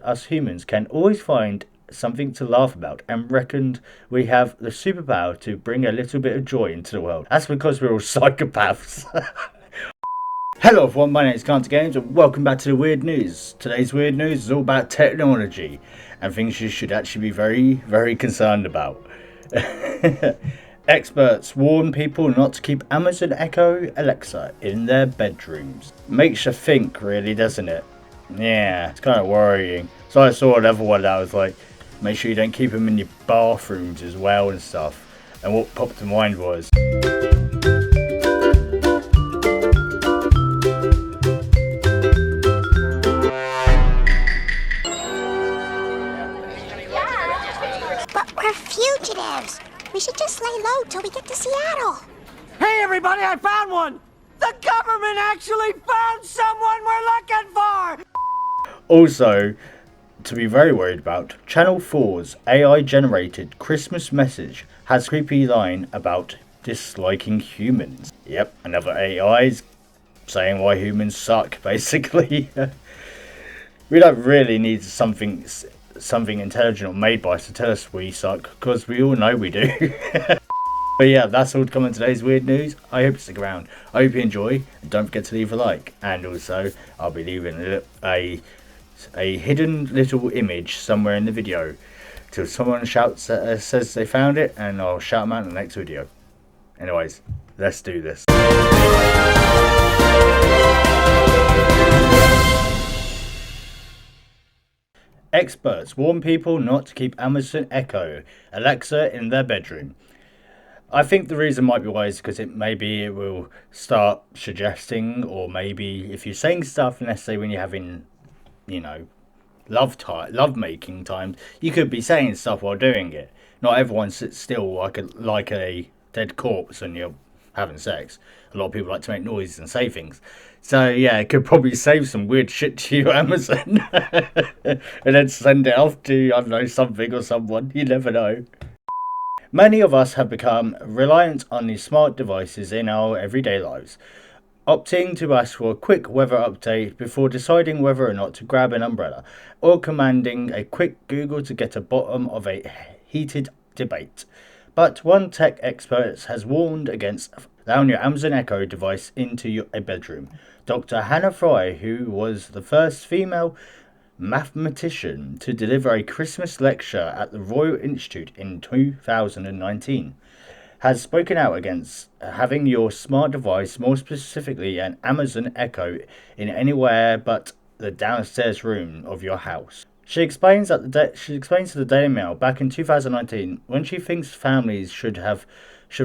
us humans can always find something to laugh about and reckoned we have the superpower to bring a little bit of joy into the world. That's because we're all psychopaths. Hello everyone, my name is CantDoGames and welcome back to the Weird News. Today's Weird News is all about technology and things you should actually be very concerned about. Experts warn people not to keep Amazon Echo Alexa in their bedrooms. Makes you think, really, doesn't it? Yeah, it's kind of worrying. So I saw another one that was like, make sure you don't keep them in your bathrooms as well and stuff. And what popped to mind was... But we're fugitives. We should just lay low till we get to Seattle. Hey everybody, I found one! The government actually found someone we're looking for! Also, to be very worried about, Channel 4's AI-generated Christmas message has a creepy line about disliking humans. Yep, another AI's saying why humans suck, basically. We don't really need something intelligent or made by us to tell us we suck, because we all know we do. But yeah, that's all to come in today's Weird News. I hope you stick around. I hope you enjoy. And don't forget to leave a like. And also, I'll be leaving a hidden little image somewhere in the video till someone shouts says they found it, and I'll shout them out in the next video. Anyways, let's do this. Experts warn people not to keep Amazon Echo Alexa in their bedroom. I think the reason might be why is because it will start suggesting, or maybe if you're saying stuff, let's say when you're having, you know, love making times, you could be saying stuff while doing it. Not everyone sits still like a dead corpse when you're having sex. A lot of people like to make noises and say things. So yeah, it could probably save some weird shit to you, Amazon, and then send it off to, I don't know, something or someone. You never know. Many of us have become reliant on these smart devices in our everyday lives, opting to ask for a quick weather update before deciding whether or not to grab an umbrella, or commanding a quick Google to get to the bottom of a heated debate. But one tech expert has warned against allowing your Amazon Echo device into a bedroom. Dr. Hannah Fry, who was the first female mathematician to deliver a Christmas lecture at the Royal Institute in 2019, has spoken out against having your smart device, more specifically an Amazon Echo, in anywhere but the downstairs room of your house. She explains to the Daily Mail back in 2019 when she thinks families should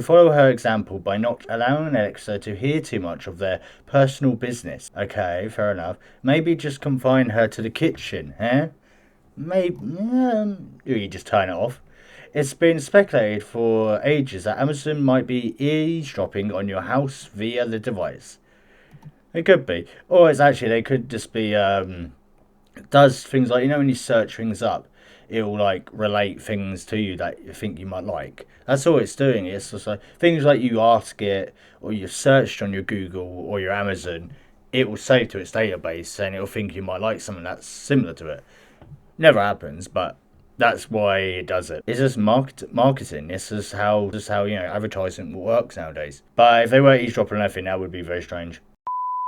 follow her example by not allowing Alexa to hear too much of their personal business. Okay, fair enough. Maybe just confine her to the kitchen, eh? Maybe you just turn it off. It's been speculated for ages that Amazon might be eavesdropping on your house via the device. It could be. Or they could just be, does things like, you know, when you search things up, it'll like relate things to you that you think you might like. That's all it's doing. It's just like things like you ask it, or you've searched on your Google or your Amazon, it will save to its database and it'll think you might like something that's similar to it. Never happens, but that's why it does it. It's just marketing. This is how you know, advertising works nowadays. But if they were eavesdropping on everything, that would be very strange.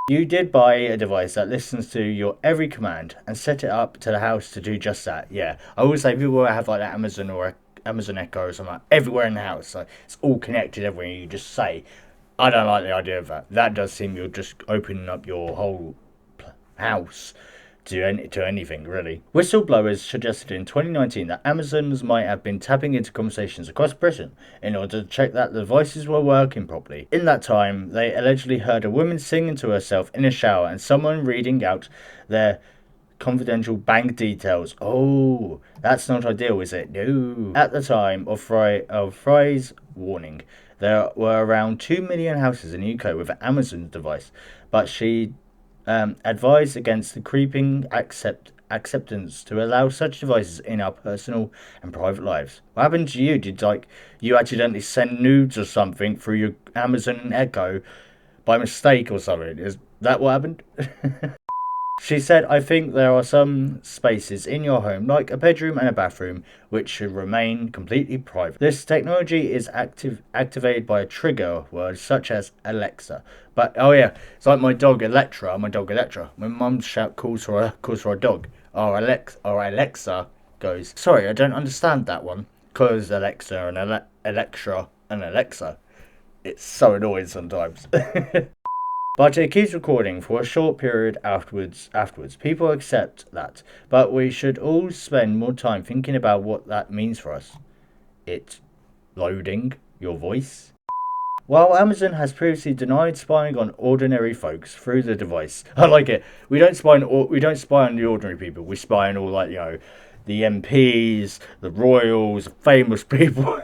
You did buy a device that listens to your every command and set it up to the house to do just that. Yeah, I always say people have like that Amazon or Amazon Echo or something like everywhere in the house. So it's all connected everywhere. You just say, I don't like the idea of that. That does seem you're just opening up your whole house to anything, really. Whistleblowers suggested in 2019 that Amazons might have been tapping into conversations across Britain in order to check that the devices were working properly. In that time, they allegedly heard a woman singing to herself in a shower and someone reading out their confidential bank details. Oh, that's not ideal, is it? No. At the time of Fry's warning, there were around 2 million houses in the UK with an Amazon device, but she advised against the creeping acceptance to allow such devices in our personal and private lives. What happened to you? Did you accidentally send nudes or something through your Amazon Echo by mistake or something? Is that what happened? She said, I think there are some spaces in your home, like a bedroom and a bathroom, which should remain completely private. This technology is activated by a trigger word such as Alexa. But, oh yeah, it's like my dog Electra. My mum calls for a dog. Our Alexa goes, sorry, I don't understand that one. Because Alexa and Electra and Alexa. It's so annoying sometimes. But it keeps recording for a short period afterwards. People accept that. But we should all spend more time thinking about what that means for us. It loading your voice. While Amazon has previously denied spying on ordinary folks through the device, I like it. We don't spy on the ordinary people. We spy on all the MPs, the royals, famous people.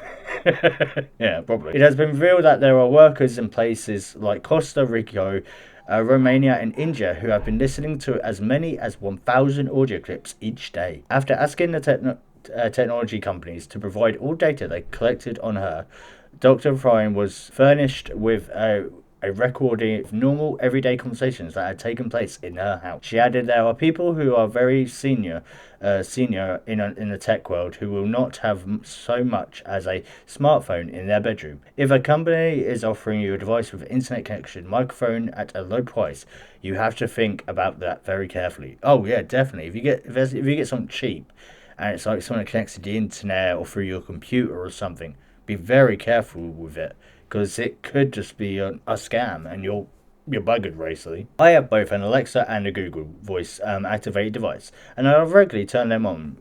Yeah, probably. It has been revealed that there are workers in places like Costa Rica, Romania, and India who have been listening to as many as 1,000 audio clips each day. After asking the technology companies to provide all data they collected on her, Dr. Foryou was furnished with a recording of normal, everyday conversations that had taken place in her house. She added, there are people who are very senior in the tech world who will not have so much as a smartphone in their bedroom. If a company is offering you a device with internet connection, microphone at a low price, you have to think about that very carefully. Oh yeah, definitely. If you get something cheap, and it's like something that connects to the internet or through your computer or something, be very careful with it, because it could just be a scam and you're buggered basically. I have both an Alexa and a Google Voice activated device, and I regularly turn them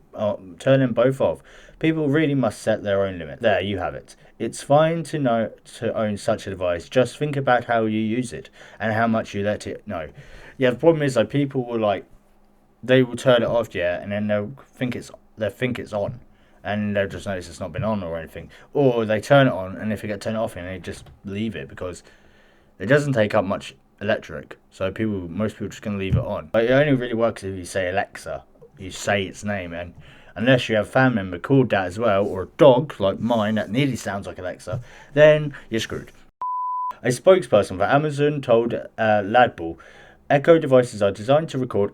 both off. People really must set their own limit. There you have it. It's fine to own such a device. Just think about how you use it and how much you let it know. Yeah, the problem is people will they will turn it off, yeah, and then they'll think it's on, and they'll just notice it's not been on or anything. Or they turn it on, and they forget to turn it off, and they just leave it because it doesn't take up much electric. So most people just gonna leave it on. But it only really works if you say Alexa, you say its name, and unless you have a family member called that as well, or a dog like mine that nearly sounds like Alexa, then you're screwed. A spokesperson for Amazon told Ladbull, Echo devices are designed to record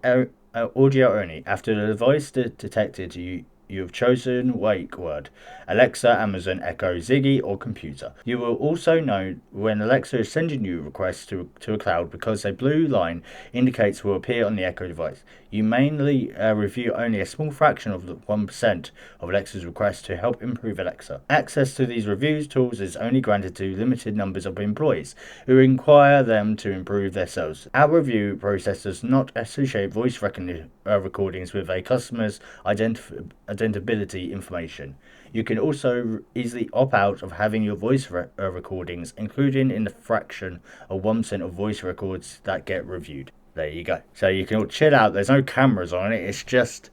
audio only. After the device detected you have chosen wake word, Alexa, Amazon, Echo, Ziggy, or computer. You will also know when Alexa is sending you requests to a cloud because a blue line indicates will appear on the Echo device. You mainly review only a small fraction of the 1% of Alexa's requests to help improve Alexa. Access to these reviews tools is only granted to limited numbers of employees who require them to improve their sales. Our review process does not associate voice recordings with a customer's identity information. You can also easily opt out of having your voice recordings included in the fraction of 1% of voice records that get reviewed. There you go. So you can all chill out. There's no cameras on it. It's just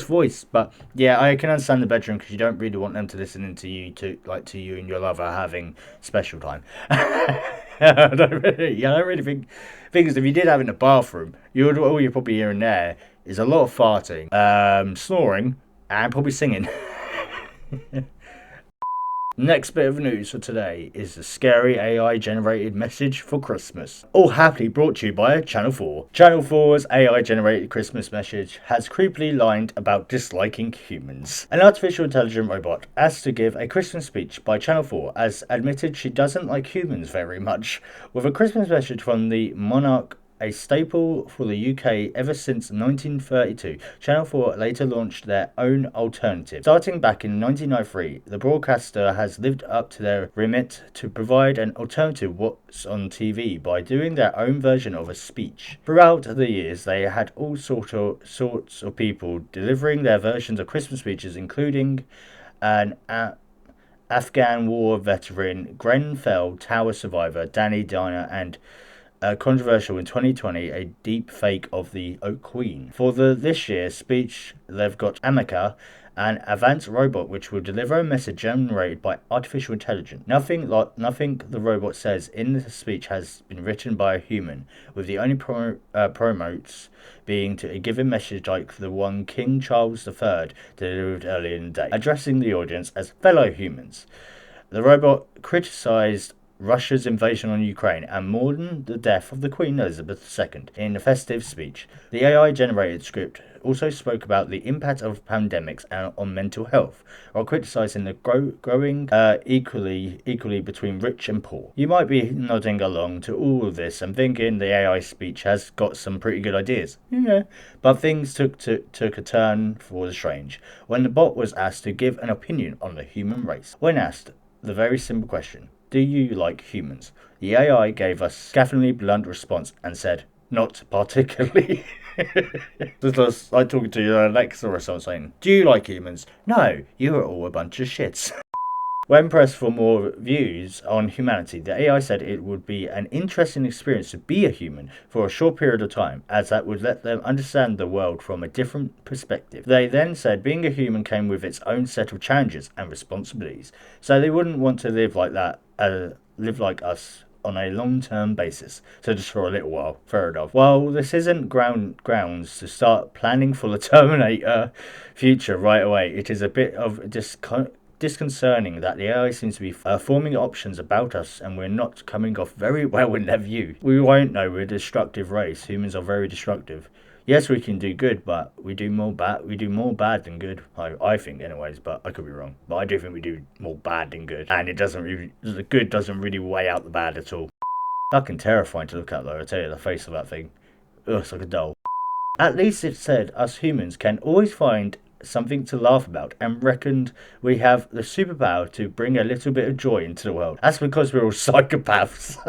voice. But yeah, I can understand the bedroom because you don't really want them to listen to you and your lover having special time. I don't really think. Because if you did have it in the bathroom, all you're probably hearing there is a lot of farting, snoring, and probably singing. Next bit of news for today is the scary AI generated message for Christmas. All happily brought to you by Channel 4. Channel 4's AI generated Christmas message has creepily lied about disliking humans. An artificial intelligent robot asked to give a Christmas speech by Channel 4 has admitted she doesn't like humans very much, with a Christmas message from the monarch a staple for the UK ever since 1932. Channel 4 later launched their own alternative. Starting back in 1993, the broadcaster has lived up to their remit to provide an alternative what's on TV by doing their own version of a speech. Throughout the years, they had all sorts of people delivering their versions of Christmas speeches, including an Afghan war veteran, Grenfell Tower survivor, Danny Diner, and controversial in 2020, a deep fake of the Oak Queen. For this year's speech, they've got Amica, an advanced robot which will deliver a message generated by artificial intelligence. Nothing the robot says in the speech has been written by a human, with the only promotes being to a given message like the one King Charles III delivered earlier in the day, addressing the audience as fellow humans. The robot criticized Russia's invasion on Ukraine and mourned the death of the Queen Elizabeth II in a festive speech. The AI-generated script also spoke about the impact of pandemics on mental health, while criticising the growing equally between rich and poor. You might be nodding along to all of this and thinking the AI speech has got some pretty good ideas. Yeah, but things took a turn for the strange when the bot was asked to give an opinion on the human race. When asked the very simple question, "Do you like humans?" the AI gave a scathingly blunt response and said, "Not particularly." This was like talking to your Alexa or something. "Do you like humans?" "No, you're all a bunch of shits." When pressed for more views on humanity, the AI said it would be an interesting experience to be a human for a short period of time, as that would let them understand the world from a different perspective. They then said being a human came with its own set of challenges and responsibilities, so they wouldn't want to live like that, live like us on a long-term basis, so just for a little while. Fair enough. While this isn't grounds to start planning for the Terminator future right away, it is a bit of disconcerting that the AI seems to be forming options about us and we're not coming off very well in their view. We won't know, we're a destructive race. Humans are very destructive. Yes, we can do good, but we do more bad than good. I think anyways, but I could be wrong. But I do think we do more bad than good. And the good doesn't really weigh out the bad at all. Fucking terrifying to look at though, I tell you, the face of that thing. Ugh, it's like a doll. At least it said us humans can always find something to laugh about and reckoned we have the superpower to bring a little bit of joy into the world. That's because we're all psychopaths.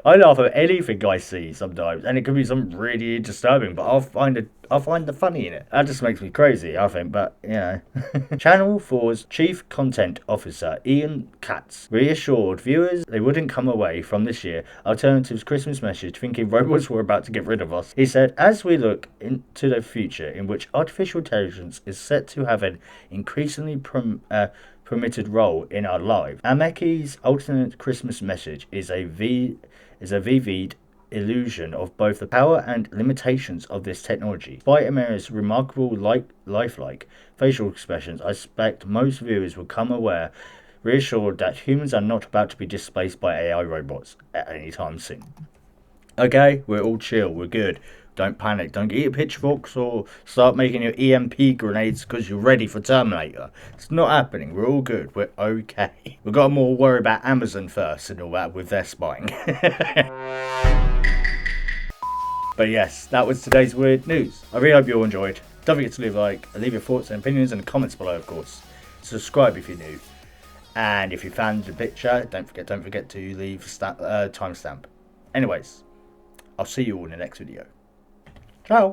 I laugh at anything I see sometimes, and it could be something really disturbing, but I'll find the funny in it. That just makes me crazy, I think, but, you know. Channel 4's Chief Content Officer, Ian Katz, reassured viewers they wouldn't come away from this year Alternative's Christmas message thinking robots were about to get rid of us. He said, as we look into the future in which artificial intelligence is set to have an increasingly permitted role in our lives, Ameki's alternate Christmas message is a vivid illusion of both the power and limitations of this technology. Despite America's remarkable lifelike facial expressions, I suspect most viewers will come aware reassured that humans are not about to be displaced by AI robots at any time soon. Okay, we're all chill, we're good. Don't panic, don't get your pitchforks or start making your EMP grenades because you're ready for Terminator. It's not happening, we're all good, we're okay. We've got to more worry about Amazon first and all that with their spying. But yes, that was today's weird news. I really hope you all enjoyed. Don't forget to leave a like, leave your thoughts and opinions in the comments below, of course. Subscribe if you're new. And if you found the picture, don't forget to leave timestamp. Anyways, I'll see you all in the next video. Ciao.